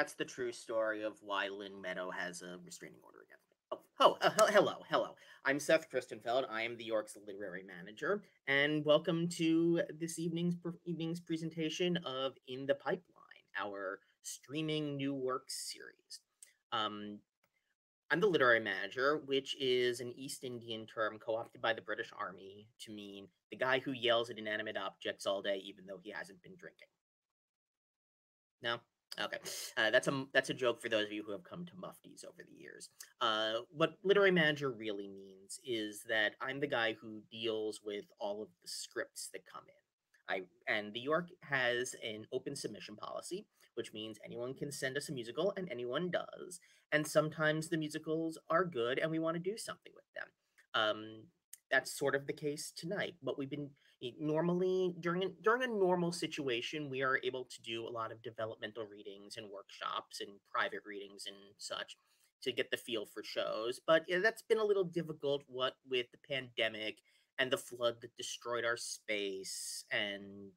that's the true story of why Lynn Meadow has a restraining order against me. Hello. I'm Seth Christenfeld. I am the York's literary manager, and welcome to this evening's presentation of In the Pipeline, our streaming new works series. I'm the literary manager, which is an East Indian term co-opted by the British Army to mean the guy who yells at inanimate objects all day, even though he hasn't been drinking. No? Okay. That's a joke for those of you who have come to Mufties over the years. What literary manager really means is that I'm the guy who deals with all of the scripts that come in. And the York has an open submission policy, which means anyone can send us a musical, and anyone does. And sometimes the musicals are good, and we want to do something with them. That's sort of the case tonight. What we've been normally during a normal situation, we are able to do a lot of developmental readings and workshops and private readings and such to get the feel for shows. But that's been a little difficult, what with the pandemic and the flood that destroyed our space and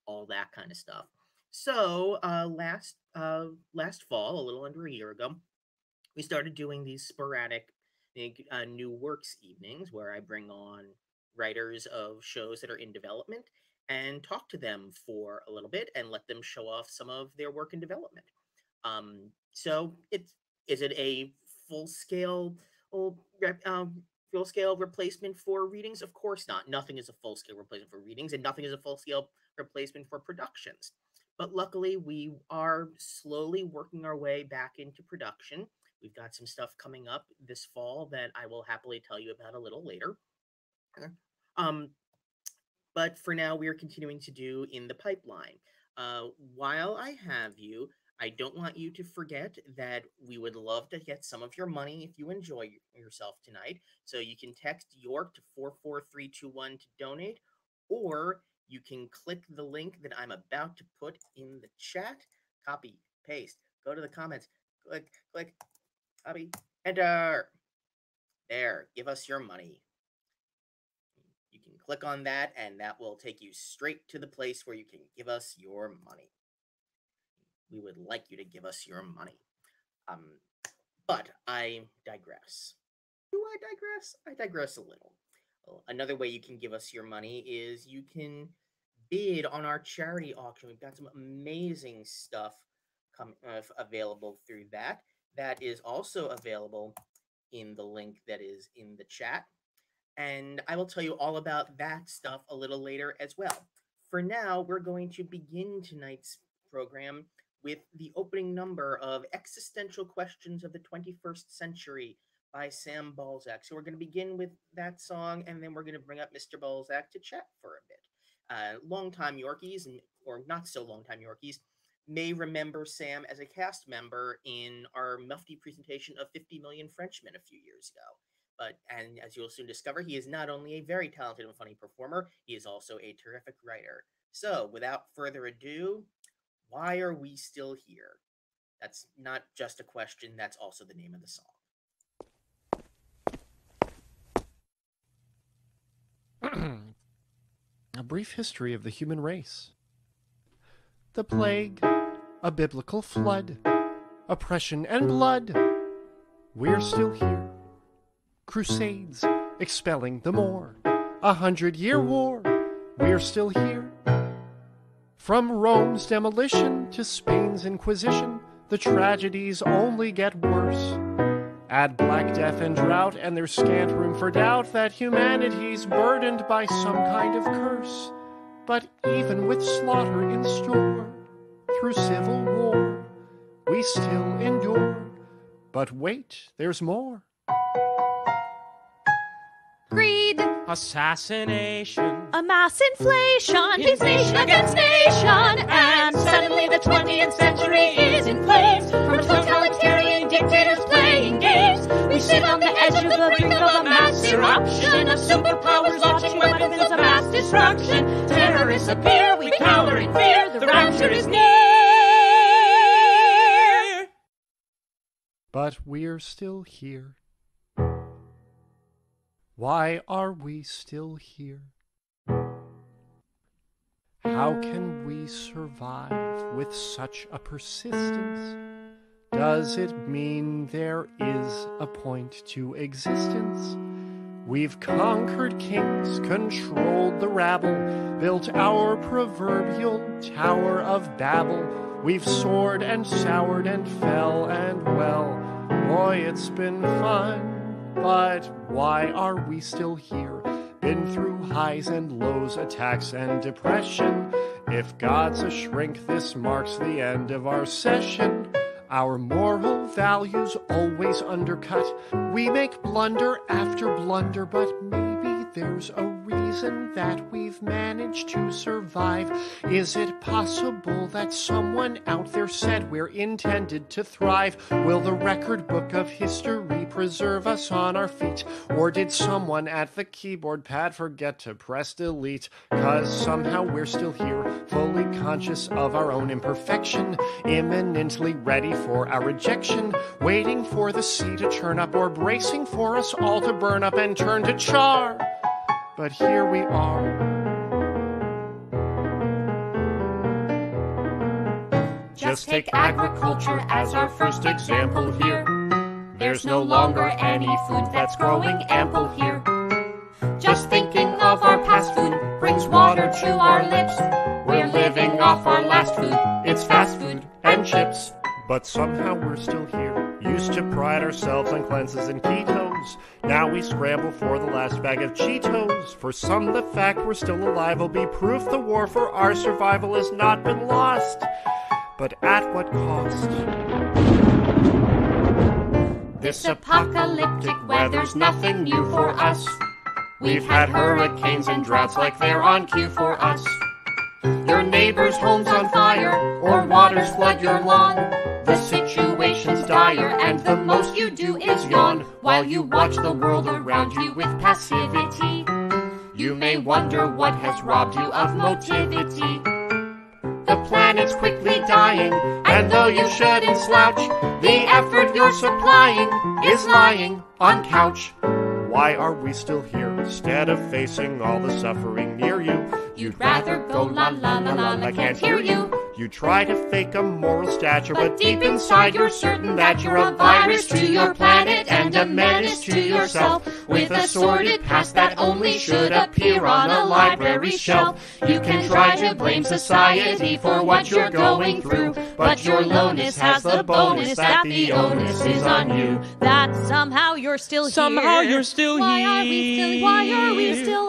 all that kind of stuff. So last fall, a little under a year ago, we started doing these sporadic new works evenings where I bring on writers of shows that are in development and talk to them for a little bit and let them show off some of their work in development. So is it a full-scale replacement for readings? Of course not. Nothing is a full-scale replacement for readings, and nothing is a full-scale replacement for productions. But luckily, we are slowly working our way back into production. We've got some stuff coming up this fall that I will happily tell you about a little later. But for now, we are continuing to do In the Pipeline. While I have you, I don't want you to forget that we would love to get some of your money if you enjoy yourself tonight. So you can text York to 44321 to donate, or you can click the link that I'm about to put in the chat. Copy, paste, go to the comments, click, copy, enter. There, give us your money. You can click on that, and that will take you straight to the place where you can give us your money. We would like you to give us your money. But I digress. Do I digress? I digress a little. Another way you can give us your money is you can bid on our charity auction. We've got some amazing stuff available through that. That is also available in the link that is in the chat. And I will tell you all about that stuff a little later as well. For now, we're going to begin tonight's program with the opening number of Existential Questions of the 21st Century by Sam Balzac. So we're going to begin with that song, and then we're going to bring up Mr. Balzac to chat for a bit. Longtime Yorkies, or not so longtime Yorkies, may remember Sam as a cast member in our Mufti presentation of 50 Million Frenchmen a few years ago. And as you'll soon discover, he is not only a very talented and funny performer, he is also a terrific writer. So, without further ado, why are we still here? That's not just a question, that's also the name of the song. A brief history of the human race. The plague, a biblical flood, oppression and blood. We're still here. Crusades, expelling the Moor, 100-year war. We're still here. From Rome's demolition to Spain's Inquisition, the tragedies only get worse. Add Black Death and drought, and there's scant room for doubt that humanity's burdened by some kind of curse. But even with slaughter in store, through civil war, we still endure. But wait, there's more. Greed, assassination, a mass inflation, pits nation against nation, and suddenly the 20th century is in flames. From totalitarian dictators playing games, we sit on the edge of the brink of a mass eruption of superpowers launching weapons of mass destruction. Terrorists appear, we cower in fear, the rapture is near. But we're still here. Why are we still here? How can we survive with such a persistence? Does it mean there is a point to existence? We've conquered kings, controlled the rabble, built our proverbial Tower of Babel. We've soared and soured and fell and well, boy, it's been fun. But why are we still here? Been through highs and lows, attacks and depression. If God's a shrink, this marks the end of our session. Our moral values always undercut. We make blunder after blunder, but maybe there's a reason that we've managed to survive. Is it possible that someone out there said we're intended to thrive? Will the record book of history preserve us on our feet? Or did someone at the keyboard pad forget to press delete? 'Cause somehow we're still here, fully conscious of our own imperfection, imminently ready for our rejection, waiting for the sea to churn up, or bracing for us all to burn up and turn to char. But here we are. Just take agriculture as our first example here. There's no longer any food that's growing ample here. Just thinking of our past food brings water to our lips. We're living off our last food. It's fast food and chips. But somehow we're still here. Used to pride ourselves on cleanses and ketos. Now we scramble for the last bag of Cheetos. For some, the fact we're still alive will be proof the war for our survival has not been lost. But at what cost? This apocalyptic weather's nothing new for us. We've had hurricanes and droughts like they're on cue for us. Your neighbor's home's on fire, or waters flood your lawn. The situation's dire, and the most you do is yawn, while you watch the world around you with passivity. You may wonder what has robbed you of motivity. The planet's quickly dying, and though you shouldn't slouch, the effort you're supplying is lying on couch. Why are we still here, instead of facing all the suffering near you? You'd rather go la la la la, I can't hear you. You try to fake a moral stature, but deep inside you're certain that you're a virus to your planet and a menace to yourself, with a sordid past that only should appear on a library shelf. You can try to blame society for what you're going through, but your lowness has the bonus that the onus is on you. That somehow you're still here. Somehow you're still Why here. are we still? Why are we still?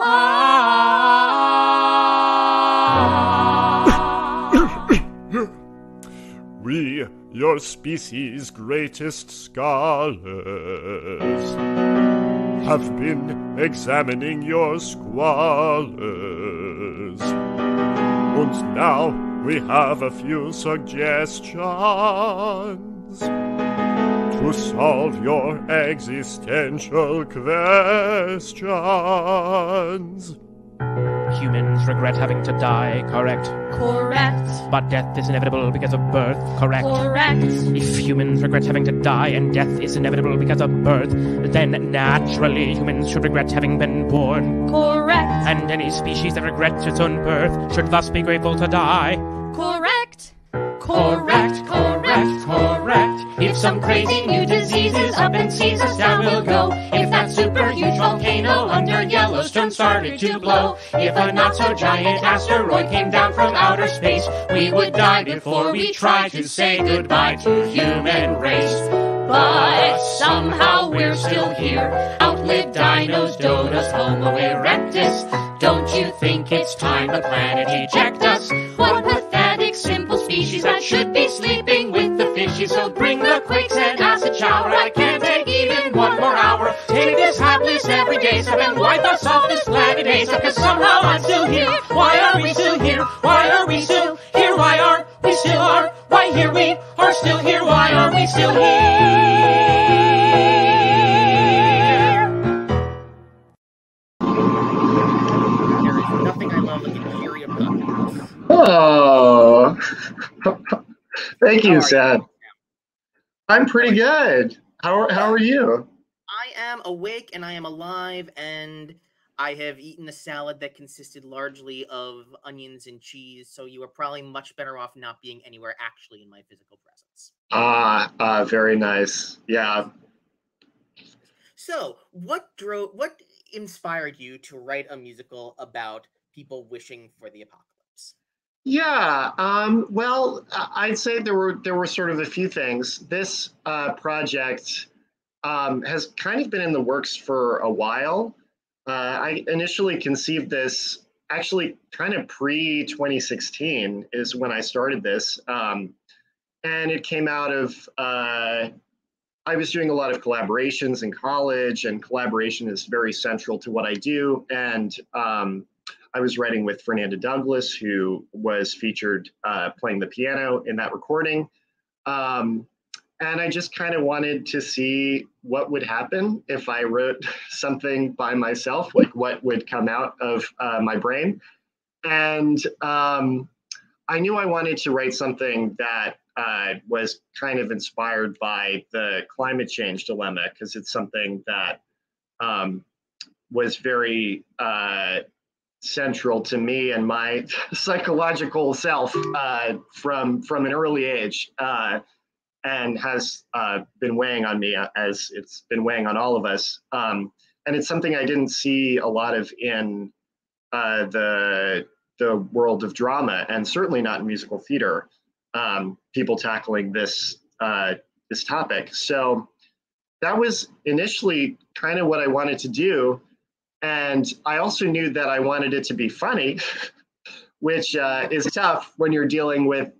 We, your species' greatest scholars, have been examining your squalors. And now we have a few suggestions to solve your existential questions. Humans regret having to die, correct? Correct. But death is inevitable because of birth, correct? Correct. If humans regret having to die and death is inevitable because of birth, then naturally humans should regret having been born. Correct. And any species that regrets its own birth should thus be grateful to die. Correct. Correct, correct, correct. If some crazy new disease is up and sees us down, we'll go. If that super huge volcano under Yellowstone started to blow, if a not-so-giant asteroid came down from outer space, we would die before we try to say goodbye to human race. But somehow we're still here. Outlived dinos, dodos, Homo erectus. Don't you think it's time the planet eject us? What pathetic, simple species that should be sleeping with the fishies. So bring the quakes and acid shower. I can't take even one more hour. Take this hapless everyday sip and wipe us off this planet ASAP. Cause somehow I'm still here. Why are we still here? Why are we still here? Why are we still are? Why here we are still here? Why are we still here? There is nothing I love like a Fury of Darkness. Oh, thank you, How are Seth. you? I'm pretty good. How are you? I am awake and I am alive, and I have eaten a salad that consisted largely of onions and cheese, so you are probably much better off not being anywhere actually in my physical presence. Very nice. Yeah. So, what inspired you to write a musical about people wishing for the apocalypse? Yeah, well, I'd say there were sort of a few things. This project has kind of been in the works for a while. I initially conceived this actually kind of pre 2016 is when I started this, and it came out of I was doing a lot of collaborations in college, and collaboration is very central to what I do. And I was writing with Fernanda Douglas, who was featured playing the piano in that recording. And I just kind of wanted to see what would happen if I wrote something by myself, like what would come out of my brain. And I knew I wanted to write something that was kind of inspired by the climate change dilemma, because it's something that was very central to me and my psychological self from an early age, and has been weighing on me, as it's been weighing on all of us. And it's something I didn't see a lot of in the world of drama, and certainly not in musical theater. People tackling this topic. So that was initially kind of what I wanted to do. And I also knew that I wanted it to be funny, which is tough when you're dealing with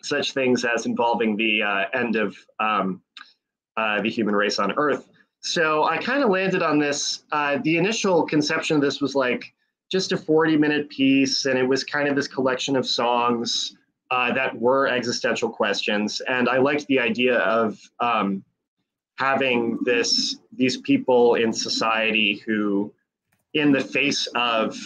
such things as involving the end of the human race on Earth. So I kind of landed on this. The initial conception of this was like just a 40-minute piece, and it was kind of this collection of songs that were existential questions. And I liked the idea of having these people in society who, in the face of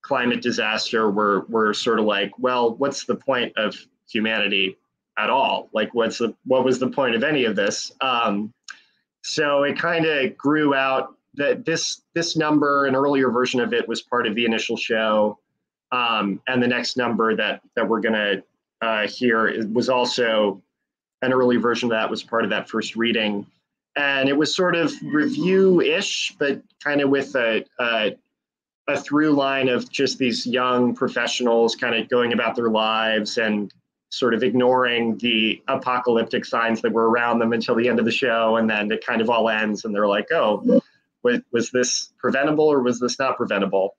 climate disaster, were sort of like, well, what's the point of humanity at all? Like, what was the point of any of this? So it kind of grew out that this number, an earlier version of it, was part of the initial show, and the next number that we're gonna hear was also an early version of that, was part of that first reading. And it was sort of review-ish, but kind of with a through line of just these young professionals kind of going about their lives and sort of ignoring the apocalyptic signs that were around them until the end of the show. And then it kind of all ends and they're like, oh, was this preventable or was this not preventable?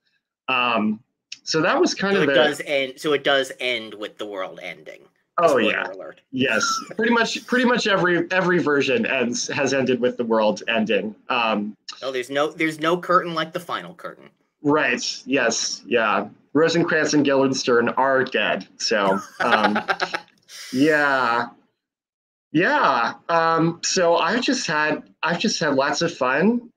So that was kind of it does end with the world ending. Oh yeah. Alert. Yes. Pretty much every version has ended with the world ending. No, there's no curtain like the final curtain. Right. Yes. Yeah. Rosencrantz and Guildenstern are dead. So yeah. Yeah. So I've just had lots of fun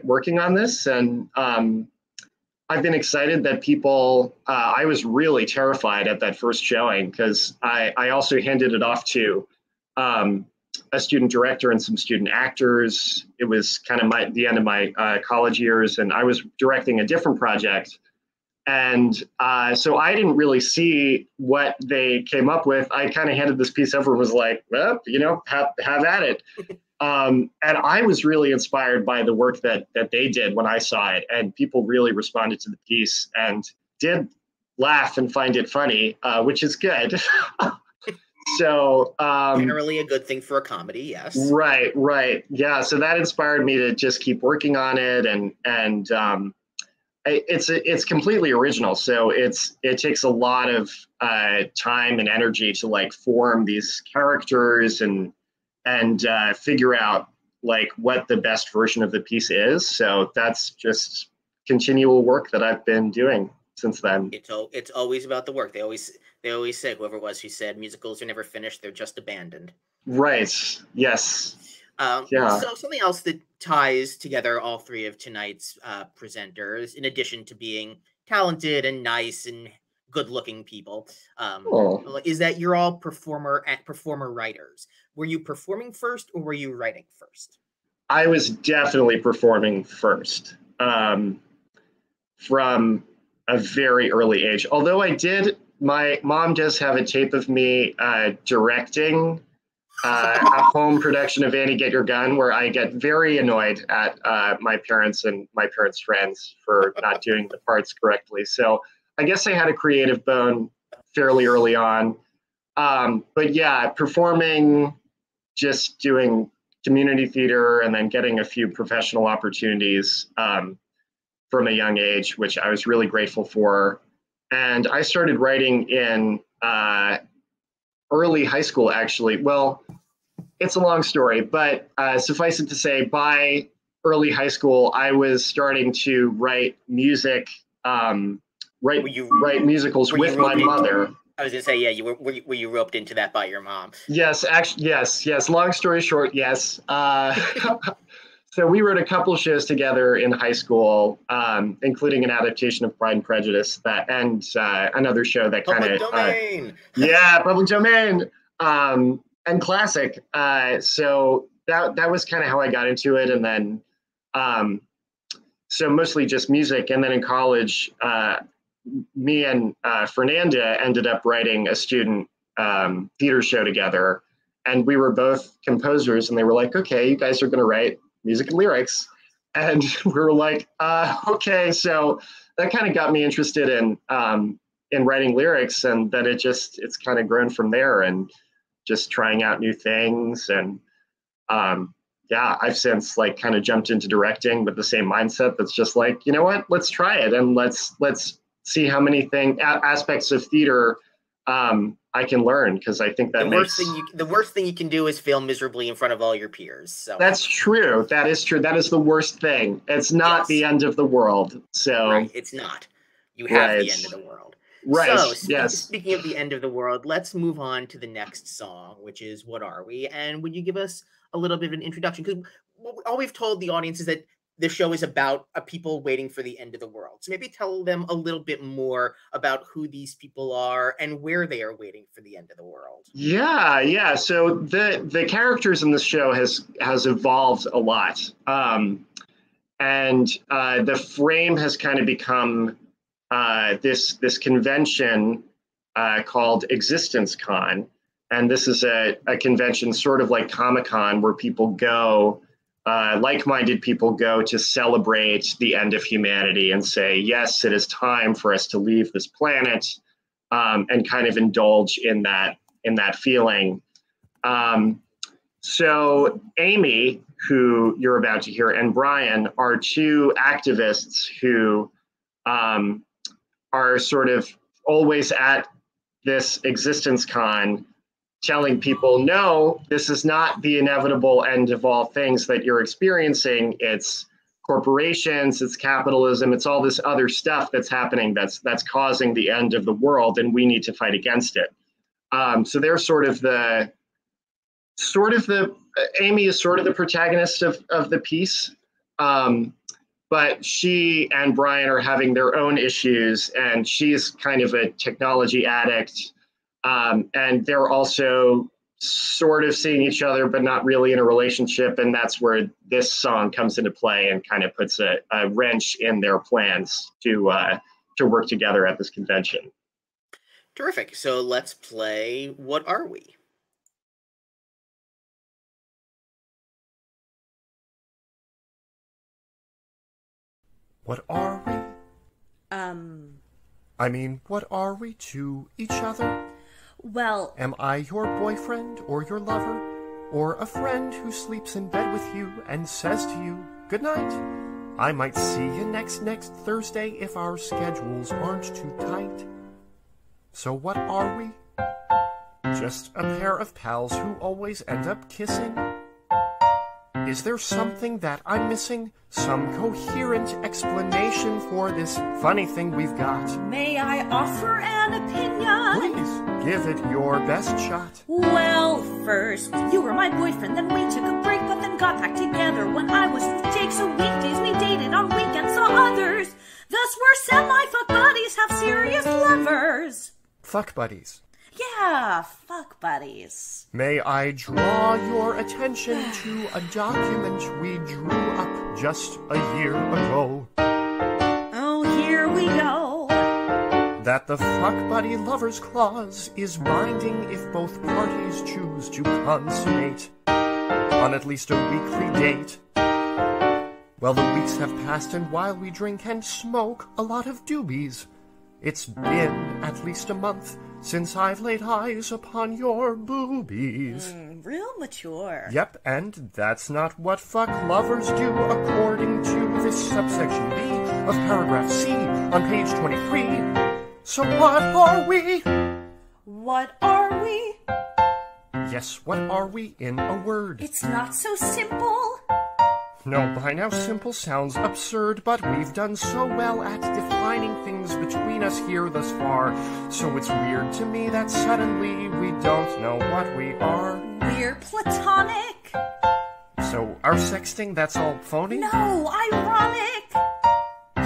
working on this, and I've been excited that people, I was really terrified at that first showing, because I also handed it off to a student director and some student actors. It was kind of the end of my college years, and I was directing a different project. And so I didn't really see what they came up with. I kind of handed this piece over and was like, well, have at it. And I was really inspired by the work that they did when I saw it, and people really responded to the piece and did laugh and find it funny, which is good. So generally a good thing for a comedy, yes. Right. Yeah. So that inspired me to just keep working on it, and it's completely original. So it takes a lot of time and energy to like form these characters and figure out like what the best version of the piece is. So that's just continual work that I've been doing since then. It's always about the work. They always say, whoever it was who said musicals are never finished, they're just abandoned. Right. Yes. Yeah. So something else that ties together all three of tonight's presenters, in addition to being talented and nice and good-looking people, is that you're all performer writers. Were you performing first, or were you writing first? I was definitely performing first. from a very early age. Although my mom does have a tape of me directing a home production of Annie Get Your Gun, where I get very annoyed at my parents and my parents' friends for not doing the parts correctly. So I guess I had a creative bone fairly early on. But yeah, performing, just doing community theater, and then getting a few professional opportunities from a young age, which I was really grateful for. And I started writing in early high school, actually. Well, it's a long story, but suffice it to say, by early high school, I was starting to write music, write musicals with my mother. I was gonna say, yeah, were you roped into that by your mom? Yes, actually, yes. Long story short, yes. So we wrote a couple shows together in high school, including an adaptation of Pride and Prejudice, and another show that kind of public domain, and classic. So that was kind of how I got into it, and then so mostly just music. And then in college, me and Fernanda ended up writing a student theater show together, and we were both composers. And they were like, "Okay, you guys are going to write music and lyrics," and we were like, "Okay." So that kind of got me interested in writing lyrics, and then it's kind of grown from there, and just trying out new things. And yeah, I've since like kind of jumped into directing with the same mindset. That's just like, you know what, let's try it, and let's see how many aspects of theater I can learn, because I think that the worst thing you can do is fail miserably in front of all your peers. So that's true. That is true. That is the worst thing. It's not the end of the world. So right, it's not. You have the end of the world. Right. So speaking of the end of the world, let's move on to the next song, which is "What Are We?" And would you give us a little bit of an introduction? Because all we've told the audience is that the show is about people waiting for the end of the world. So maybe tell them a little bit more about who these people are and where they are waiting for the end of the world. Yeah. So the characters in this show has evolved a lot. And the frame has kind of become this convention called Existence Con. And this is a convention sort of like Comic-Con, where people go, like-minded people go to celebrate the end of humanity and say, yes, it is time for us to leave this planet, and kind of indulge in that feeling. So Amy, who you're about to hear, and Brian are two activists who are sort of always at this Existence Con, telling people, no, this is not the inevitable end of all things that you're experiencing. It's corporations, it's capitalism, it's all this other stuff that's happening that's causing the end of the world, and we need to fight against it. So they're Amy is sort of the protagonist of the piece, but she and Brian are having their own issues, and she's kind of a technology addict. And they're also sort of seeing each other, but not really in a relationship. And that's where this song comes into play and kind of puts a wrench in their plans to work together at this convention. Terrific. So let's play "What Are We?" What are we? I mean, what are we to each other? Well... Am I your boyfriend or your lover? Or a friend who sleeps in bed with you and says to you, good night? I might see you next Thursday if our schedules aren't too tight. So what are we? Just a pair of pals who always end up kissing? Is there something that I'm missing? Some coherent explanation for this funny thing we've got? May I offer an opinion? Please, give it your best shot. Well, first, you were my boyfriend, then we took a break, but then got back together when I was with Jake, so weekdays we dated, on weekends saw others. Thus we're semi-fuck buddies, have serious lovers. Fuck buddies. Yeah, fuck buddies. May I draw your attention to a document we drew up just a year ago? Oh, here we go. That the Fuck Buddy Lovers Clause is binding if both parties choose to consummate on at least a weekly date. Well, the weeks have passed, and while we drink and smoke a lot of doobies, it's been at least a month since I've laid eyes upon your boobies. Real mature. Yep, and that's not what fuck lovers do according to this subsection B of paragraph C on page 23. So what are we? What are we? Yes, what are we in a word? It's not so simple. No, by now simple sounds absurd, but we've done so well at defining things between us here thus far, so it's weird to me that suddenly we don't know what we are. We're platonic. So our sexting, that's all phony? No, ironic.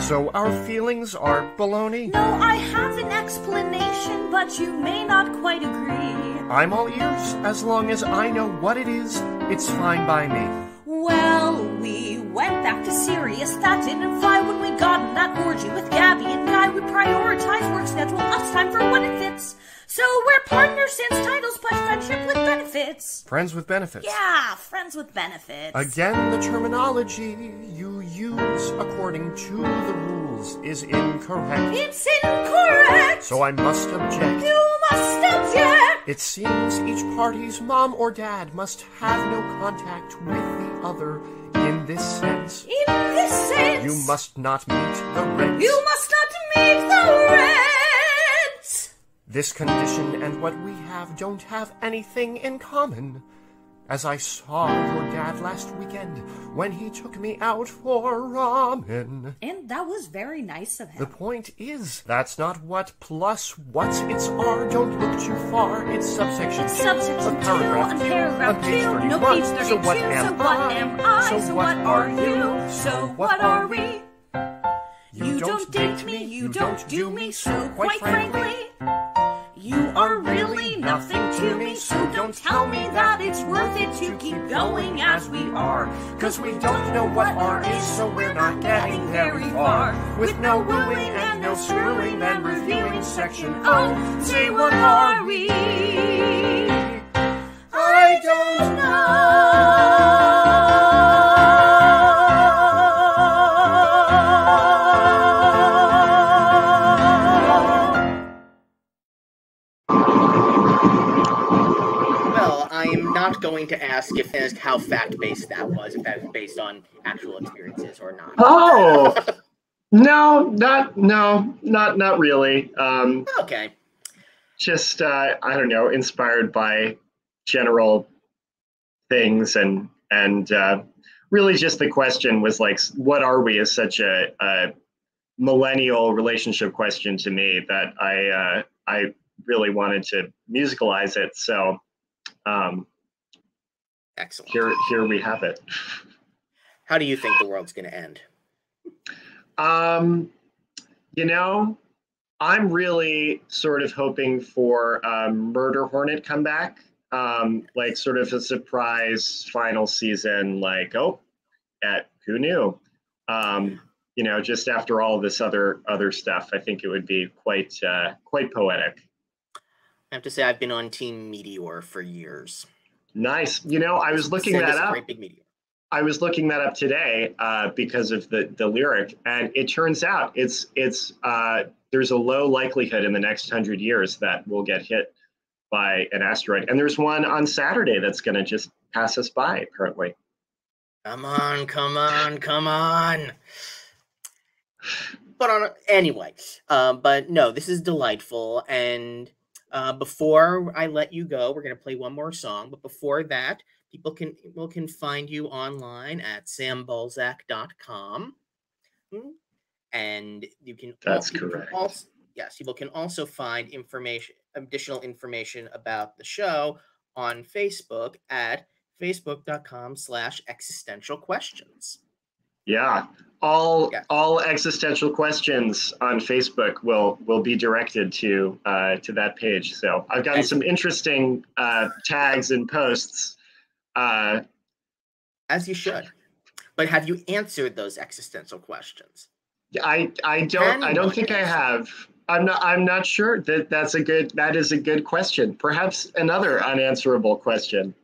So our feelings are baloney? No, I have an explanation, but you may not quite agree. I'm all ears. As long as I know what it is, it's fine by me. Well, we went back to serious. That didn't fly when we got in that orgy with Gabby and Guy. We prioritize work schedule, us time for when it fits. So we're partners since titles push friendship with benefits. Friends with benefits. Yeah, friends with benefits. Again, the terminology you use according to the rules is incorrect. It's incorrect. So I must object. You must object. It seems each party's mom or dad must have no contact with the other in this sense. In this sense. You must not meet the rents. You must not meet the rents. This condition and what we have don't have anything in common. As I saw your dad last weekend when he took me out for ramen. And that was very nice of him. The point is, that's not what plus what's it's are. Don't look too far. It's subsection 2 subsection of paragraph 2 paragraph on page 2. 31. No, page 32. So what am I? So what are you? So what are we? You don't date me, you don't do me, so quite frankly, you are really nothing to me, so don't tell me that it's worth it to keep going as we are. Cause we don't know what R is, so we're not getting very far. With no wooing and no screwing and reviewing section O, say what are we? I don't know. Not going to ask how fact-based that was, if that was based on actual experiences or not. Oh, not really. Okay. Just I don't know, inspired by general things and really just the question was like, what are we? Is such a millennial relationship question to me that I really wanted to musicalize it. So. Excellent. Here we have it. How do you think the world's going to end? You know, I'm really sort of hoping for a Murder Hornet comeback, like sort of a surprise final season, like, oh, who knew? You know, just after all this other stuff, I think it would be quite poetic. I have to say, I've been on Team Meteor for years. Nice. You know, I was looking that up. Great big meteor. I was looking that up today because of the lyric, and it turns out it's there's a low likelihood in the next 100 years that we'll get hit by an asteroid, and there's one on Saturday that's going to just pass us by. Apparently. Come on. But anyway, but no, this is delightful, and. Before I let you go, we're going to play one more song. But before that, people can find you online at sambalzac.com. And you can... That's correct. Yes, people can also find additional information about the show on Facebook at facebook.com/existential questions. Yeah. Yeah. All existential questions on Facebook will be directed to that page. So I've gotten some interesting tags and posts. As you should. But have you answered those existential questions? I don't think I have. I'm not sure. That is a good question. Perhaps another unanswerable question.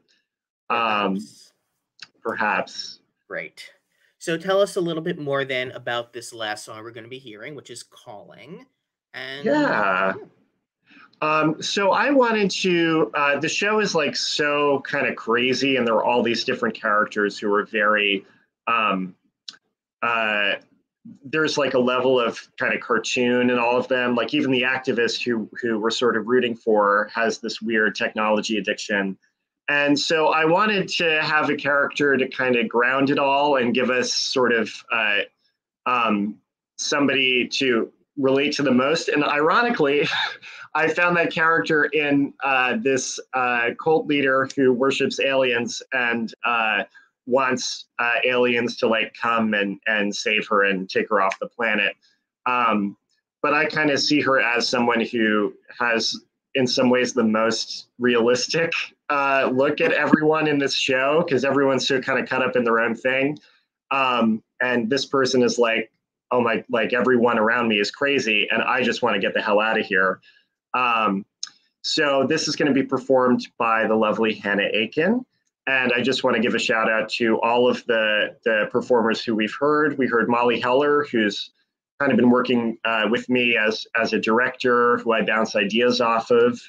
Perhaps. Great. So tell us a little bit more then about this last song we're going to be hearing, which is Calling. And yeah. So I wanted to, the show is like so kind of crazy, and there are all these different characters who are very, there's like a level of kind of cartoon in all of them. Like even the activist who we're sort of rooting for has this weird technology addiction. And so I wanted to have a character to kind of ground it all and give us sort of somebody to relate to the most. And ironically, I found that character in this cult leader who worships aliens and wants aliens to like come and save her and take her off the planet. But I kind of see her as someone who has, in some ways, the most realistic look at everyone in this show, because everyone's so kind of cut up in their own thing. And this person is like, oh my, like everyone around me is crazy and I just want to get the hell out of here. So this is going to be performed by the lovely Hannah Aiken. And I just want to give a shout out to all of the performers who we've heard. We heard Molly Heller, who's kind of been working with me as a director, who I bounce ideas off of.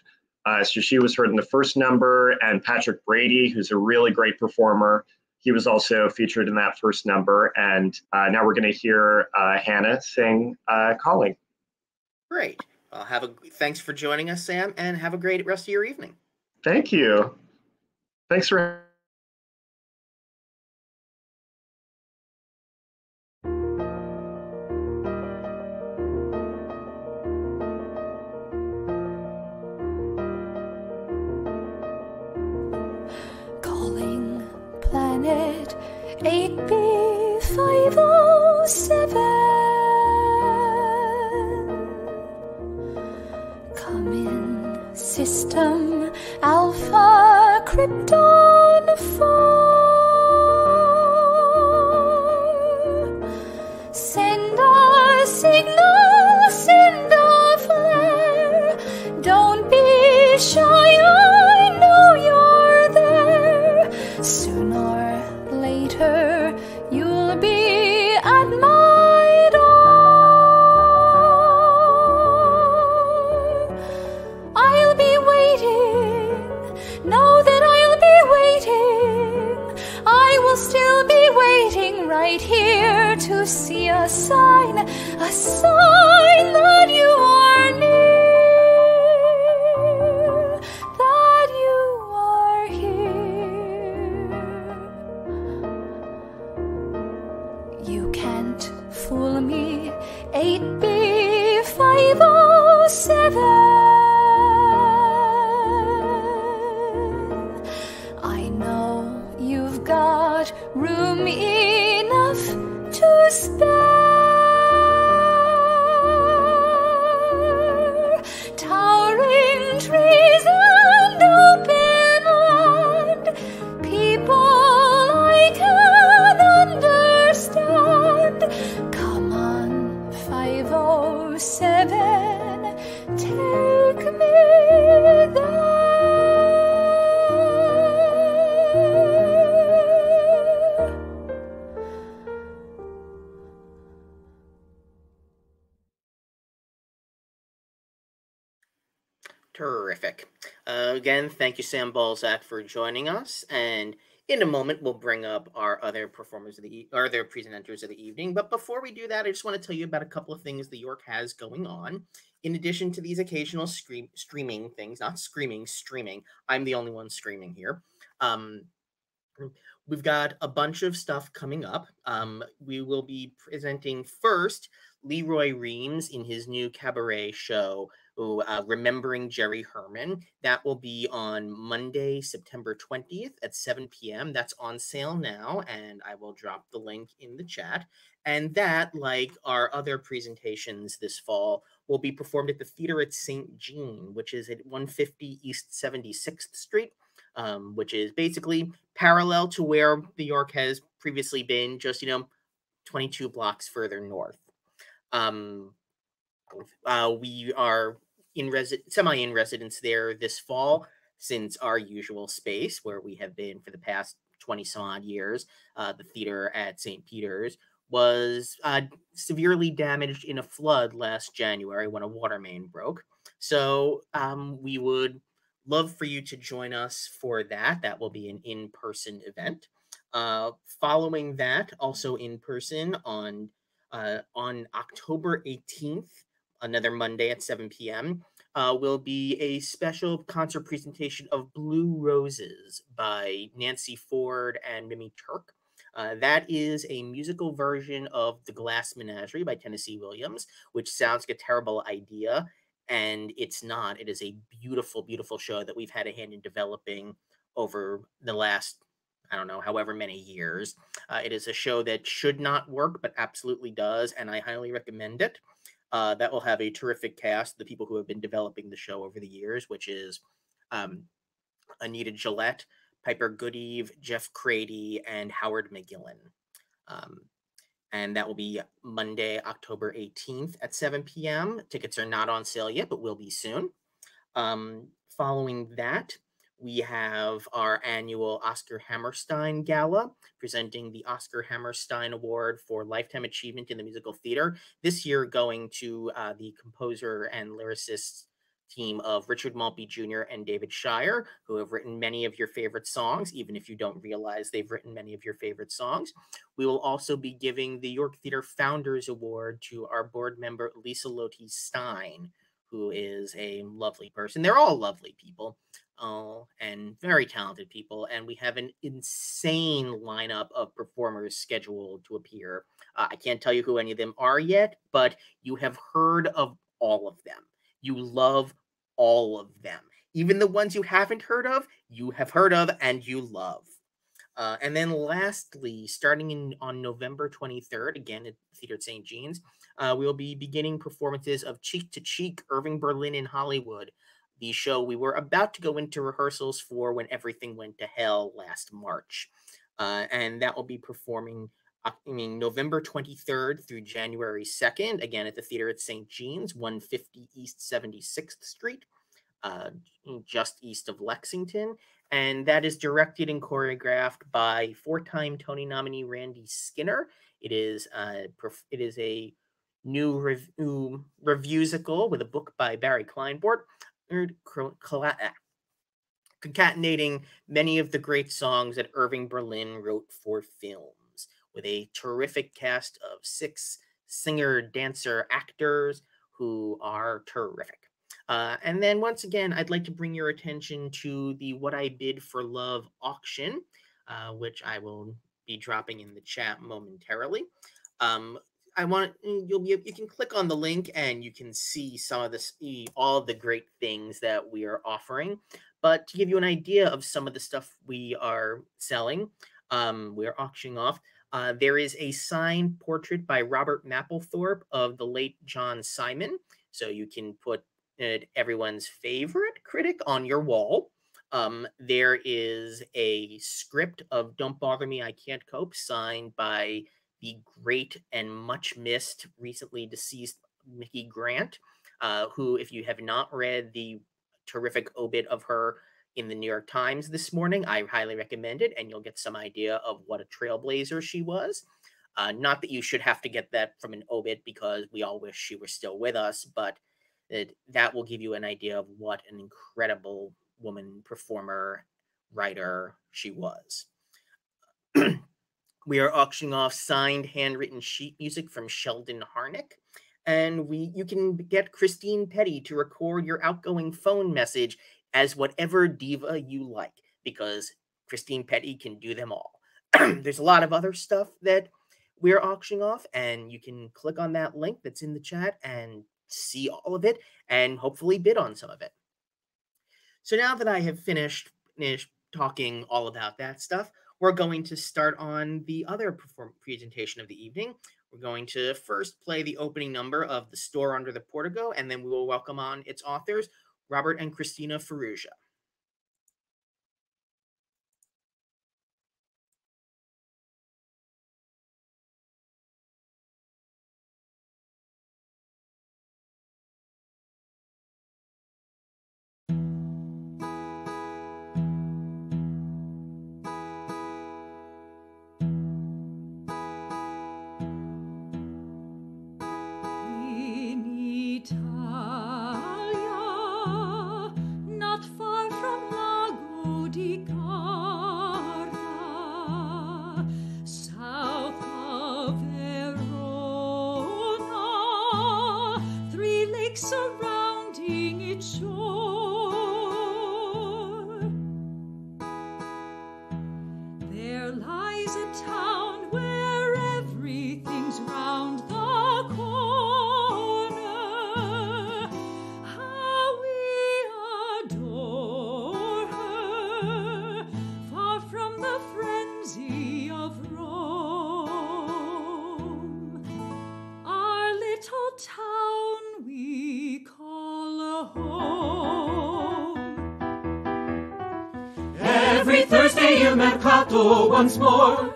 So she was heard in the first number, and Patrick Brady, who's a really great performer. He was also featured in that first number. And now we're going to hear Hannah sing Calling. Great. Thanks for joining us, Sam, and have a great rest of your evening. Thank you. Thanks for. Calling planet 8B507. Come in, system Alpha Krypton 4. Send a signal, send a flare. Don't be shy, I know you're there. Sooner or later, you'll be at my door. I'll be waiting, know that I'll be waiting. I will still be waiting right here to see a sign that you are near, that you are here. You can't fool me, 8B507. I know you've got room enough to spare. Towering trees and open land, people I can understand. Come on, 507, take me there. Terrific. Again, thank you, Sam Balzac, for joining us. And in a moment, we'll bring up our other performers of other presenters of the evening. But before we do that, I just want to tell you about a couple of things that York has going on. In addition to these occasional streaming things, not screaming, streaming. I'm the only one screaming here. we've got a bunch of stuff coming up. We will be presenting first Leroy Reams in his new cabaret show, Remembering Jerry Herman. That will be on Monday, September 20th at 7 p.m. That's on sale now, and I will drop the link in the chat. And that, like our other presentations this fall, will be performed at the Theater at St. Jean, which is at 150 East 76th Street, which is basically parallel to where the York has previously been, just, 22 blocks further north. We are semi-in residence there this fall, since our usual space, where we have been for the past 20 some odd years, the theater at St. Peter's, was severely damaged in a flood last January when a water main broke. So we would love for you to join us for that. That will be an in-person event. Following that, also in person on October 18th, another Monday at 7 p.m., will be a special concert presentation of Blue Roses by Nancy Ford and Mimi Turk. That is a musical version of The Glass Menagerie by Tennessee Williams, which sounds like a terrible idea, and it's not. It is a beautiful, beautiful show that we've had a hand in developing over the last, I don't know, however many years. It is a show that should not work, but absolutely does, and I highly recommend it. That will have a terrific cast, the people who have been developing the show over the years, which is Anita Gillette, Piper Goodeve, Jeff Crady, and Howard McGillen. And that will be Monday, October 18th at 7 p.m. Tickets are not on sale yet, but will be soon. Following that, we have our annual Oscar Hammerstein Gala, presenting the Oscar Hammerstein Award for Lifetime Achievement in the Musical Theater. This year going to the composer and lyricist team of Richard Maltby Jr. and David Shire, who have written many of your favorite songs, even if you don't realize they've written many of your favorite songs. We will also be giving the York Theater Founders Award to our board member, Lisa Loti Stein, who is a lovely person. They're all lovely people. And very talented people, and we have an insane lineup of performers scheduled to appear. I can't tell you who any of them are yet, but you have heard of all of them. You love all of them. Even the ones you haven't heard of, you have heard of and you love. And then lastly, starting on November 23rd, again at Theater at St. Jean's, we will be beginning performances of Cheek to Cheek, Irving Berlin in Hollywood, the show we were about to go into rehearsals for when everything went to hell last March. And that will be performing November 23rd through January 2nd, again at the Theater at St. Jean's, 150 East 76th Street, just east of Lexington. And that is directed and choreographed by four-time Tony nominee Randy Skinner. It is a new revuesical with a book by Barry Kleinbort, concatenating many of the great songs that Irving Berlin wrote for films, with a terrific cast of 6 singer, dancer, actors who are terrific. And then once again, I'd like to bring your attention to the What I Bid for Love auction, which I will be dropping in the chat momentarily. You can click on the link and you can see some of this, all of the great things that we are offering. But to give you an idea of some of the stuff we are selling, we are auctioning off. There is a signed portrait by Robert Mapplethorpe of the late John Simon. So you can put everyone's favorite critic on your wall. There is a script of Don't Bother Me, I Can't Cope, signed by the great and much missed, recently deceased Mickey Grant, who, if you have not read the terrific obit of her in the New York Times this morning, I highly recommend it, and you'll get some idea of what a trailblazer she was. Not that you should have to get that from an obit, because we all wish she were still with us, but that will give you an idea of what an incredible woman, performer, writer she was. We are auctioning off signed handwritten sheet music from Sheldon Harnick. And you can get Christine Petty to record your outgoing phone message as whatever diva you like, because Christine Petty can do them all. There's a lot of other stuff that we're auctioning off, and you can click on that link that's in the chat and see all of it and hopefully bid on some of it. So now that I have finished talking all about that stuff, we're going to start on the other presentation of the evening. We're going to first play the opening number of The Store Under the Portico, and then we will welcome on its authors, Robert and Cristina Farruggia. Surrounding its shore, there lies a town where everything's round the corner. How we adore her, far from the frenzy of Rome. Our little town we call a home. Every Thursday il mercato once more.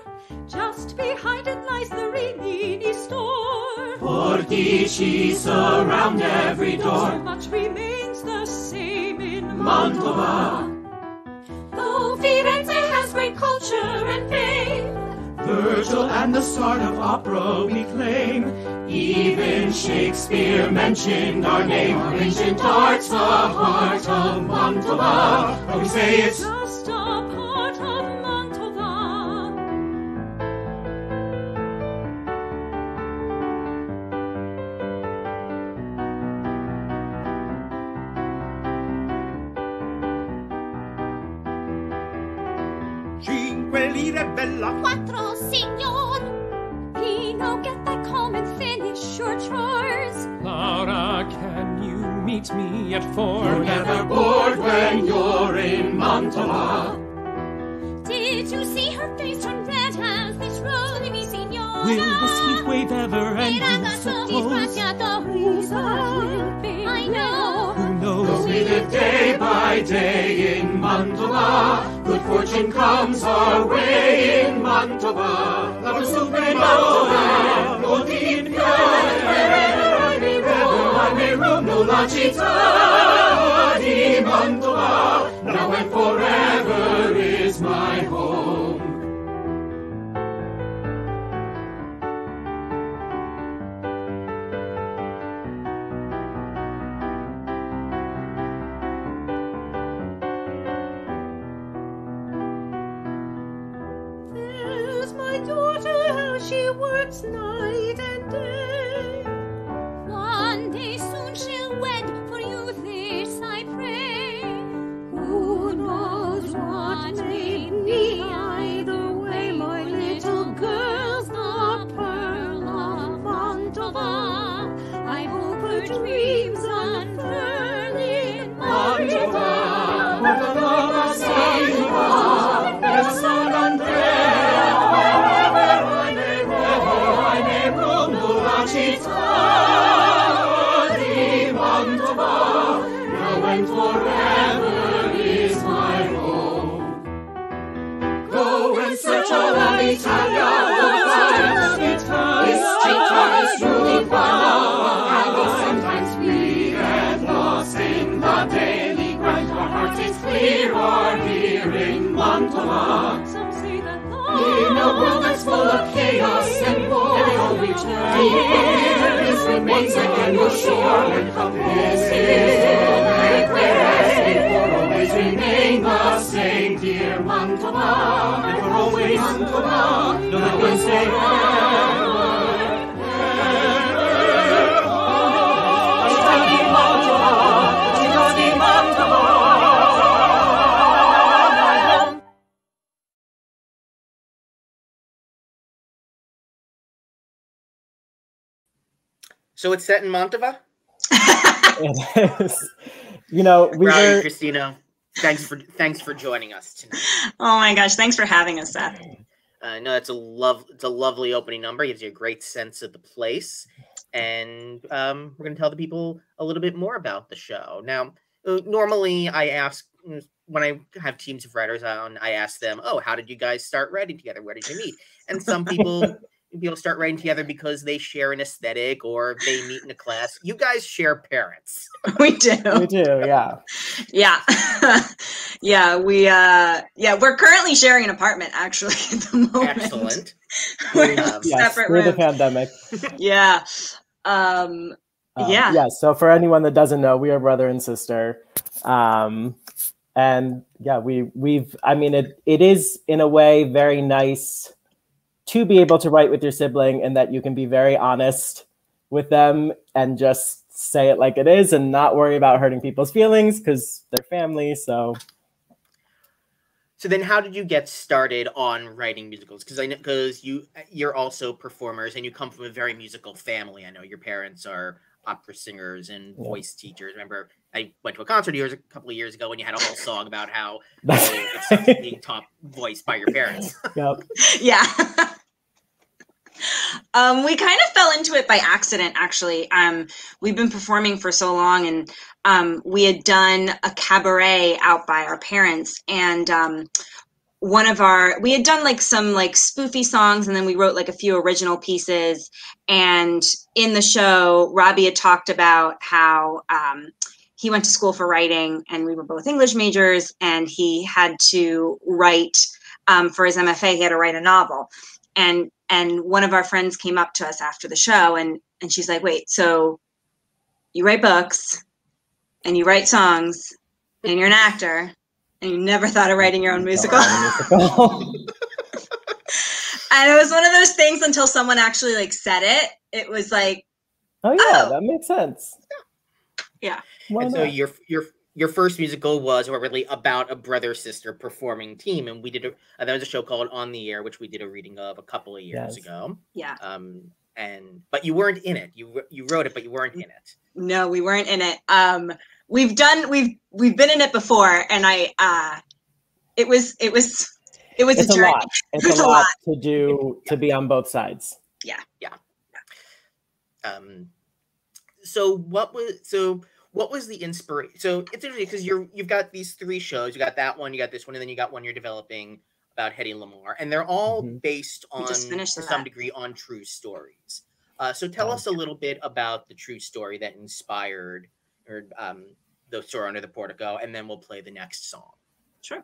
Just behind it lies the Rimini store. Portici surround every door. So much remains the same in Mantova. Though Firenze has great culture and fame, Virgil and the start of opera we claim. Even Shakespeare mentioned our name. Our ancient art's the heart of Mantova. But we say it's just a part of Mantova. Cinque lire bella. Quattro, signor. Pino, get that comb and finish your chores. Laura, can you meet me at 4? You're never bored when you're in Mantova. Did you see her face turn red as this rose, mi signora? Will this heat wave ever end? You suppose? I know. Who knows? Though we live day by day in Mantova, good fortune comes our way in Mantova. La super in Mantova, non ti wherever I may roam, no la città di Mantova, now and forever is my home. There's my daughter, how she works night and day. One day soon she'll wed, for you this I pray. Who knows what may be either way? My little girl's the pearl of Mantova. I hope her dreams unfurl in Mantova. Mantova, there's San Andrea, wherever I may roam, no la città di Mantova, now and forever is my home. Go and search all of Italia, this città is truly fine. And though sometimes we get lost in the daily grind, our heart is clear, are here in Mantova. Some say that In a world that's full of chaos and war, every return here is remains again your shore. And this is to make clear as before, always remain the same, dear Mantova. And for always Mantova, no one stay ever. So it's set in Mantova? It is. You know, Rowdy, Cristina, thanks for joining us tonight. Oh my gosh, thanks for having us, Seth. No, it's a lovely opening number. It gives you a great sense of the place, and we're going to tell the people a little bit more about the show. Now, normally I ask when I have teams of writers on, I ask them, "Oh, how did you guys start writing together? Where did you meet?" And some people start writing together because they share an aesthetic or they meet in a class. You guys share parents. We do. We do, yeah. Yeah. Yeah, we're currently sharing an apartment actually at the moment. Excellent. We're in separate through the rooms. pandemic. Yeah. Yeah, so for anyone that doesn't know, we are brother and sister. And yeah, it is in a way very nice to be able to write with your sibling and that you can be very honest with them and just say it like it is and not worry about hurting people's feelings because they're family. So then how did you get started on writing musicals? Because you're also performers and you come from a very musical family. I know your parents are opera singers and voice teachers. Remember, I went to a concert a couple of years ago and you had a whole song about how it's being taught voice by your parents. Yep. Yeah. We kind of fell into it by accident, actually. We've been performing for so long, and we had done a cabaret out by our parents, and we had done like some like spoofy songs, and then we wrote like a few original pieces. And in the show, Robbie had talked about how he went to school for writing, and we were both English majors, and he had to write for his MFA. He had to write a novel, and one of our friends came up to us after the show, and she's like, "Wait, so you write books and you write songs and you're an actor and you never thought of writing your own musical?" And it was one of those things until someone actually like said it. It was like, oh yeah, that makes sense. Yeah. And so your first musical was really about a brother-sister performing team, and we did there was a show called On the Air, which we did a reading of a couple of years ago. Yeah. But you weren't in it. You wrote it, but you weren't in it. No, we weren't in it. We've been in it before, and it was a journey. It's a lot to do to be on both sides. Yeah. So what was the inspiration? So it's interesting because you've got these three shows. You got that one, you got this one, and then you got one you're developing about Hedy Lamarr, and they're all based on, to some degree, on true stories. So tell us a little bit about the true story that inspired the story Under the Portico, and then we'll play the next song. Sure.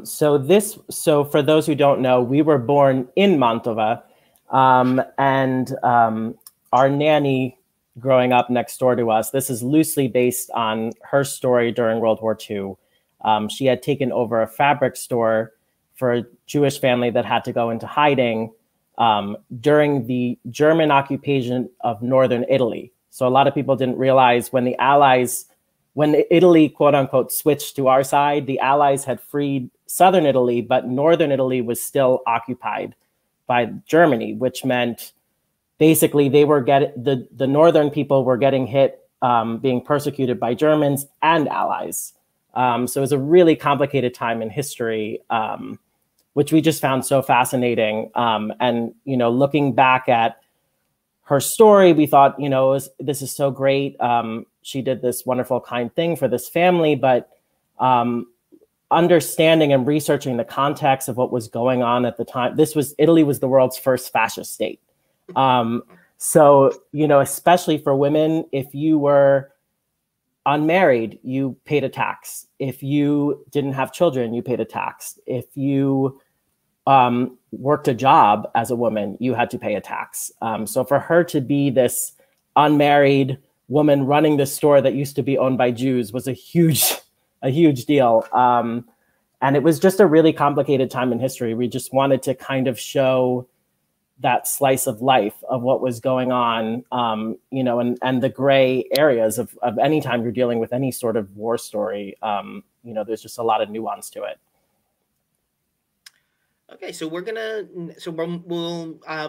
So for those who don't know, we were born in Mantova, and our nanny growing up next door to us, this is loosely based on her story during World War II. She had taken over a fabric store for a Jewish family that had to go into hiding during the German occupation of northern Italy. So a lot of people didn't realize when Italy, quote unquote, switched to our side, the Allies had freed southern Italy, but northern Italy was still occupied by Germany, which meant basically they were the northern people were getting hit, being persecuted by Germans and Allies. So it was a really complicated time in history, which we just found so fascinating. And, looking back at her story, we thought, this is so great. She did this wonderful, kind thing for this family, but understanding and researching the context of what was going on at the time, Italy was the world's first fascist state. So, especially for women, if you were unmarried, you paid a tax. If you didn't have children, you paid a tax. If you worked a job as a woman, you had to pay a tax. So for her to be this unmarried woman running this store that used to be owned by Jews was a huge deal. And it was just a really complicated time in history. We just wanted to kind of show that slice of life of what was going on, and the gray areas of any time you're dealing with any sort of war story. There's just a lot of nuance to it. Okay, so we'll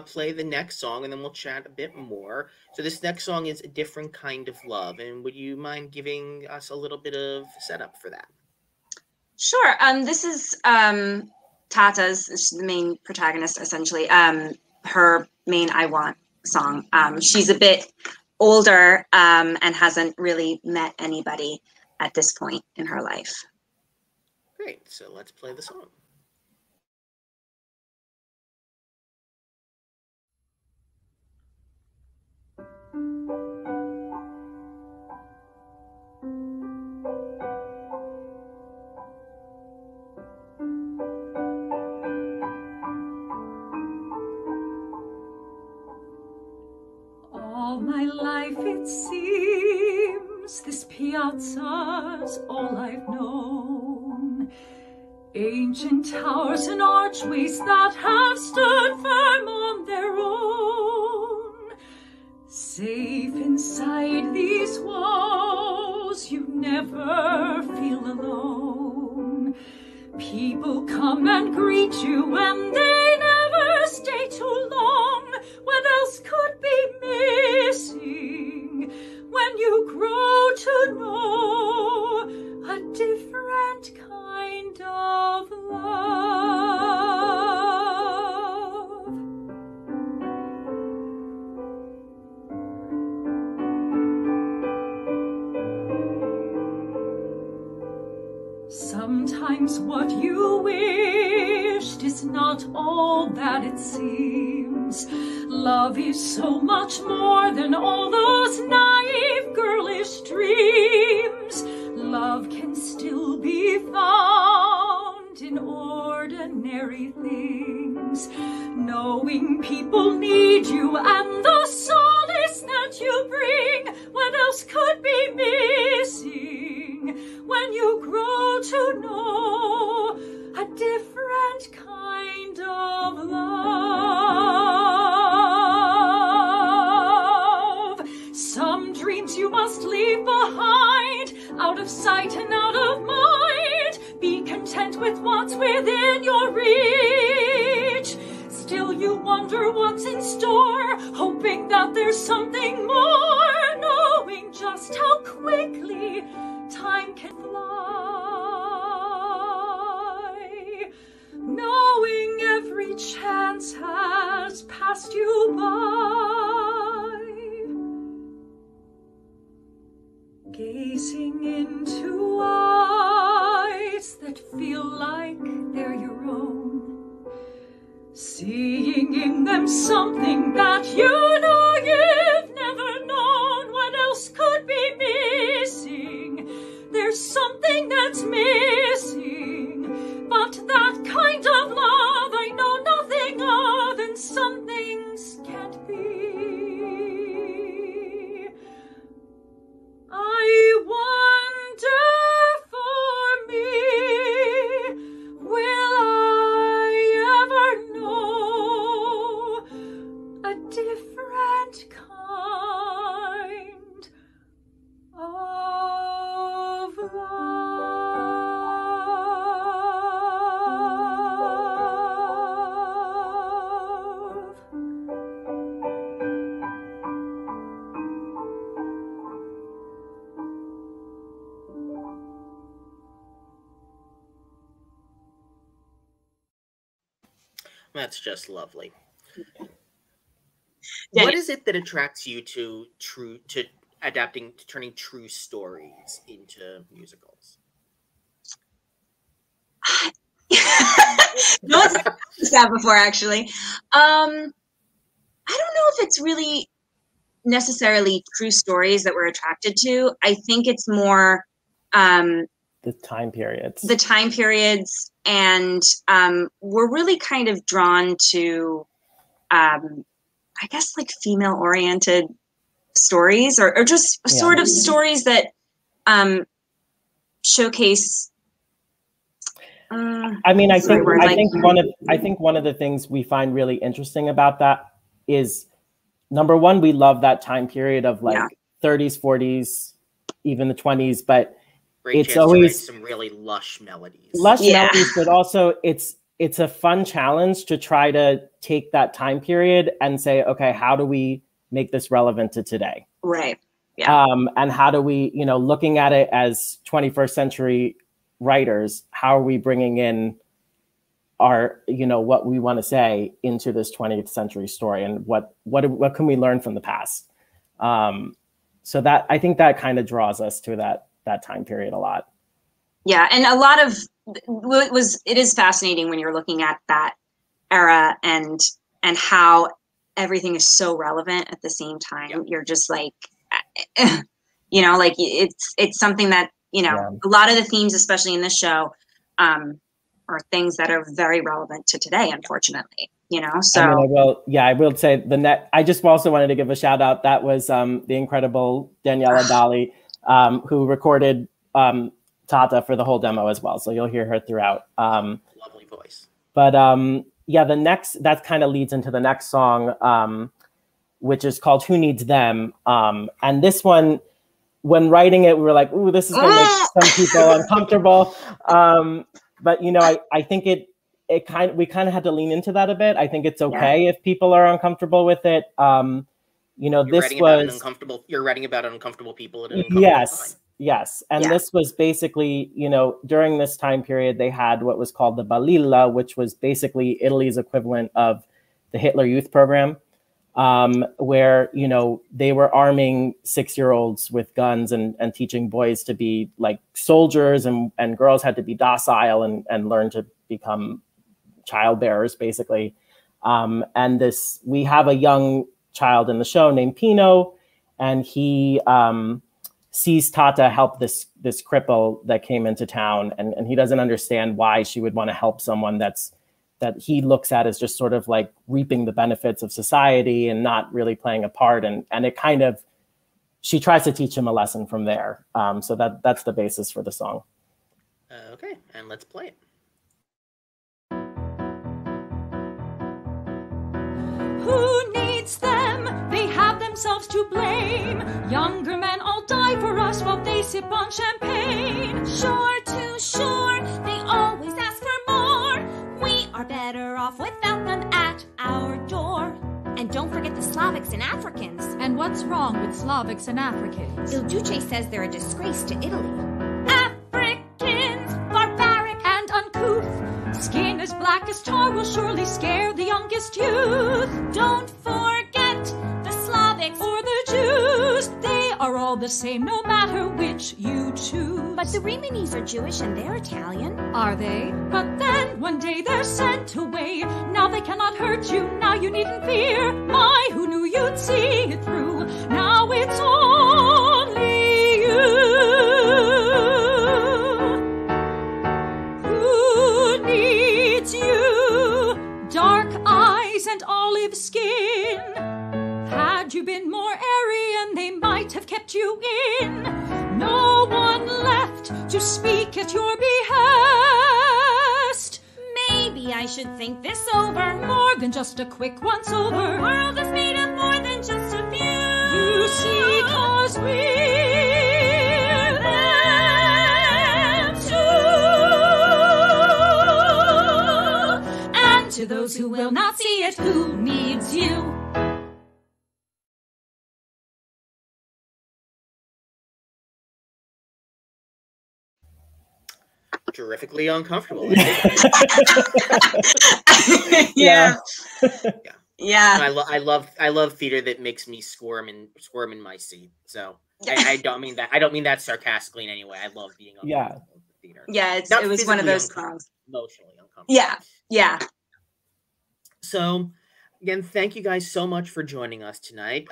play the next song and then we'll chat a bit more. So this next song is A Different Kind of Love, and would you mind giving us a little bit of setup for that? Sure. This is Tata's, she's the main protagonist, essentially. Her main I Want song. She's a bit older and hasn't really met anybody at this point in her life. Great, so let's play the song. All my life it seems this piazza's all I've known. Ancient towers and archways that have stood firm on their own. Safe inside these walls, you never feel alone. People come and greet you and they never stay too long. What else could be missing when you grow to know a different kind of love? Sometimes what you wished is not all that it seems. Love is so much more than all those naive girlish dreams. Love can still be found in ordinary things. Knowing people need you and the solace that you bring. What else could be missing when you grow to know a different kind of love? Some dreams you must leave behind, out of sight and out of mind. Be content with what's within your reach. Still you wonder what's in store, hoping that there's something more, knowing just how quickly time can fly, knowing every chance has passed you by, gazing into eyes that feel like they're your own, seeing in them something that you know you've never known. What else could be missing? There's something that's missing, but that kind of love I know nothing of, and some things can't be. I wonder for me, will I ever know a different kind of love? That's just lovely. Yeah. What is it that attracts you to turning true stories into musicals? No one's ever asked that before, actually. I don't know if it's really necessarily true stories that we're attracted to. I think it's more The time periods. the time periods, and we're really kind of drawn to, I guess, like female-oriented stories, or just sort of stories that showcase. I mean, I think one of the things we find really interesting about that is, number one, we love that time period of like 30s, 40s, even the 20s, but Great it's chance to always write some really lush melodies. melodies, but also it's it's a fun challenge to try to take that time period and say, okay, how do we make this relevant to today? Right. Yeah. And how do we, looking at it as 21st century writers, how are we bringing in our, what we want to say into this 20th century story, and what can we learn from the past? So that, I think that kind of draws us to that time period a lot. Yeah, and a lot of it is fascinating when you're looking at that era and how everything is so relevant at the same time. Yep. You're just like, like it's something that, a lot of the themes, especially in this show, are things that are very relevant to today, unfortunately, so. I will say I just also wanted to give a shout out. That was the incredible Daniela Dali, who recorded Tata for the whole demo as well. So you'll hear her throughout. Lovely voice. But that kind of leads into the next song, which is called Who Needs Them? And this one, when writing it, we were like, ooh, this is going to make some people uncomfortable. But, I think we kind of had to lean into that a bit. I think it's okay if people are uncomfortable with it. You're writing about uncomfortable people at an uncomfortable time. Yes. And this was basically, during this time period, they had what was called the Balilla, which was basically Italy's equivalent of the Hitler Youth Program, where, they were arming 6-year-olds with guns and teaching boys to be like soldiers, and girls had to be docile and learn to become childbearers, basically. And we have a young child in the show named Pino, and he sees Tata help this cripple that came into town, and he doesn't understand why she would want to help someone that he looks at as just sort of like reaping the benefits of society and not really playing a part. And it kind of, she tries to teach him a lesson from there. So that's the basis for the song. Okay, and let's play it. Who needs them? They have themselves to blame. Younger men all die for us while they sip on champagne. Sure, too sure, they always ask for more. We are better off without them at our door. And don't forget the Slavics and Africans. And what's wrong with Slavics and Africans? Il Duce says they're a disgrace to Italy. Africans, barbaric and uncouth. Skin as black as tar will surely scare the youngest youth. Don't forget the Slavics or the Jews. They are all the same no matter which you choose. But the Rimanis are Jewish and they're Italian. Are they? But then one day they're sent away. Now they cannot hurt you, now you needn't fear. My, who knew you'd see it through? Now it's only you. Who needs you? Dark eyes and olive skin. Had you been more Aryan, they might have kept you in. No one left to speak at your behest. Maybe I should think this over. More than just a quick once-over. The world is made of more than just a few. You see, 'cause we're them too. And to those who will not see it, who needs you? Terrifically uncomfortable. Yeah. I love theater that makes me squirm in my seat. So I don't mean that. I don't mean that sarcastically in any way. I love being uncomfortable with theater. Yeah, it was one of those songs. Emotionally uncomfortable. Yeah. So again, thank you guys so much for joining us tonight.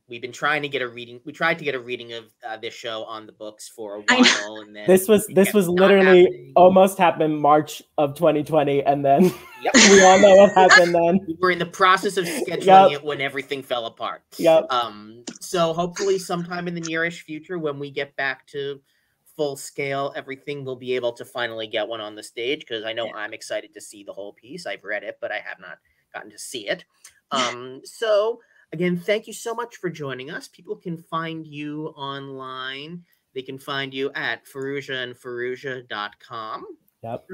We've been trying to get a reading. We tried to get a reading of this show on the books for a while, and then this was literally almost happened March of 2020, and then we all know what happened then. We were in the process of scheduling it when everything fell apart. So hopefully, sometime in the nearish future, when we get back to full scale everything, we'll be able to finally get one on the stage, because I know I'm excited to see the whole piece. I've read it, but I have not gotten to see it. So again, thank you so much for joining us. People can find you online. They can find you at Farruggia and Farrugia.com. Yep.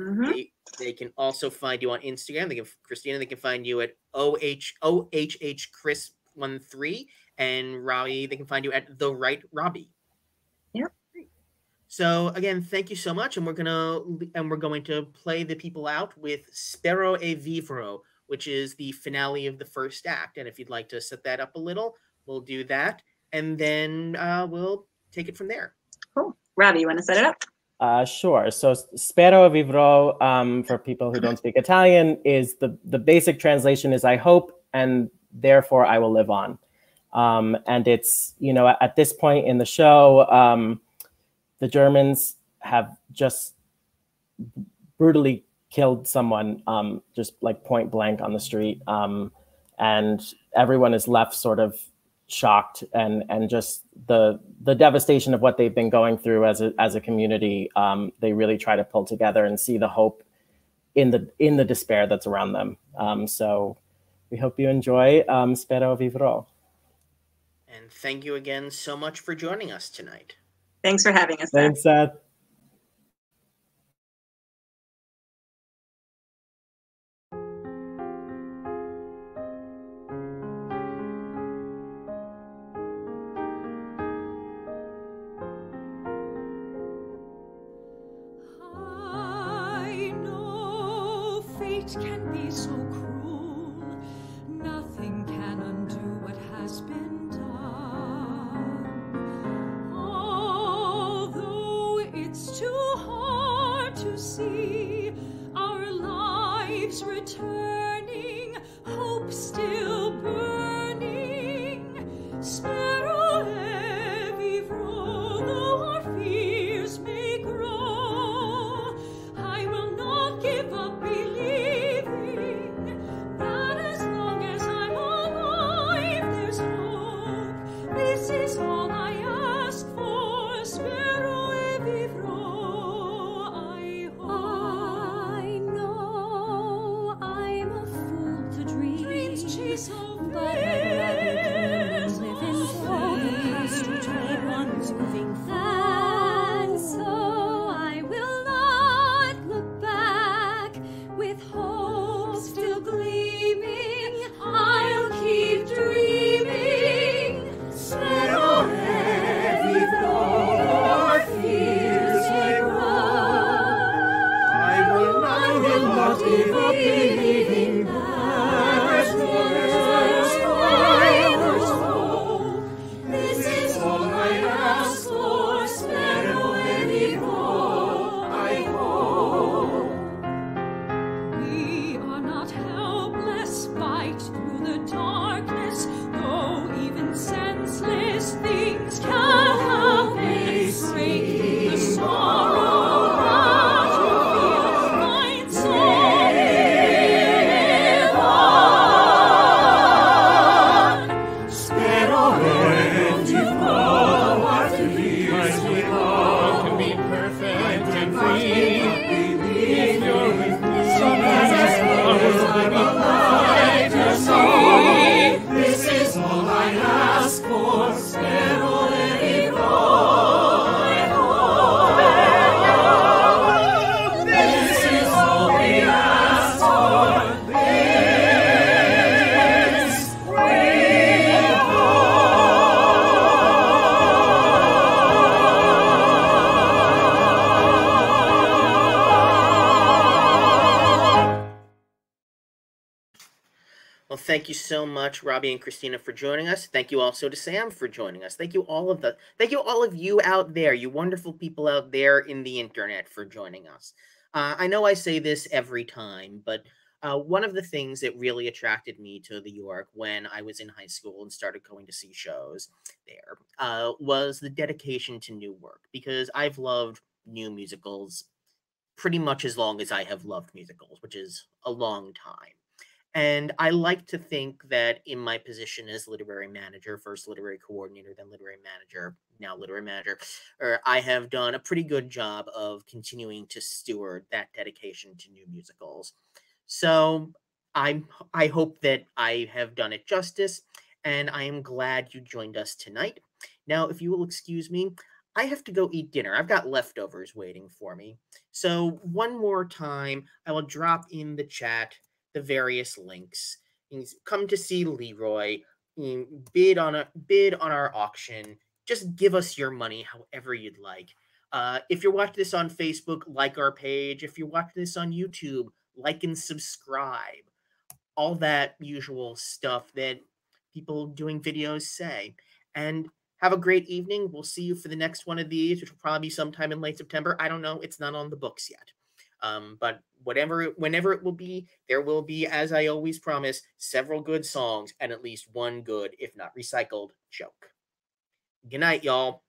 They can also find you on Instagram. They can, Cristina, they can find you at OHChris13, and Robbie, they can find you at The Right Robbie. Yep. So again, thank you so much, and we're going to play the people out with Spero e Vivro, which is the finale of the first act. And if you'd like to set that up a little, we'll do that, and then we'll take it from there. Cool. Robbie, you want to set it up? Sure. So spero vivrò, for people who don't speak Italian, is the basic translation is I hope and therefore I will live on. And it's, you know, at this point in the show, the Germans have just brutally killed someone, just like point blank on the street. And everyone is left sort of shocked, and just the devastation of what they've been going through as a community. They really try to pull together and see the hope in the despair that's around them. So we hope you enjoy Spero vivrò. And thank you again so much for joining us tonight. Thanks for having us. Thanks, Seth. Can be so cruel. Nothing can undo what has been done. Although it's too hard to see our lives returning, hope still burning. Spero e vivrò, though our fears may grow. I will not give up believing. This is all I ask for, spero e vivrò. I know I'm a fool to dream. Dreams chase all but I'd rather dream and live in hope to turn one's moving and so I will not look back with hope still gleaming. I'll keep dreaming. Spero e vivrò, our fears may grow. I will not give up believing that there's hope. This is all I ask for, spero e vivrò, I hope. We are not helpless, fight through the darkness, though even senseless things can have face. Break the sorrow that you feel, find so live on. Spero e vivrò, our fears may grow. Can be perfect and free. If you're with me, so as I'm alive to see. This is all I ask for, spero e vivrò, I hope. This is all we ask for, this we Well, thank you so much, Robbie and Cristina, for joining us. Thank you also to Sam for joining us. Thank you all of you out there, you wonderful people out there in the internet, for joining us. I know I say this every time, but one of the things that really attracted me to the York when I was in high school and started going to see shows there was the dedication to new work, because I've loved new musicals pretty much as long as I have loved musicals, which is a long time. And I like to think that in my position as literary manager, first literary coordinator, then literary manager, now literary manager, I have done a pretty good job of continuing to steward that dedication to new musicals. So I hope that I have done it justice, and I am glad you joined us tonight. Now, if you will excuse me, I have to go eat dinner. I've got leftovers waiting for me. So one more time, I will drop in the chat the various links. Come to see Leroy. Bid on our auction. Just give us your money however you'd like. If you're watching this on Facebook, like our page. If you're watching this on YouTube, like and subscribe. All that usual stuff that people doing videos say. And have a great evening. We'll see you for the next one of these, which will probably be sometime in late September. I don't know. It's not on the books yet. But whenever it will be, there will be, as I always promise, several good songs and at least one good, if not recycled, joke. Good night, y'all.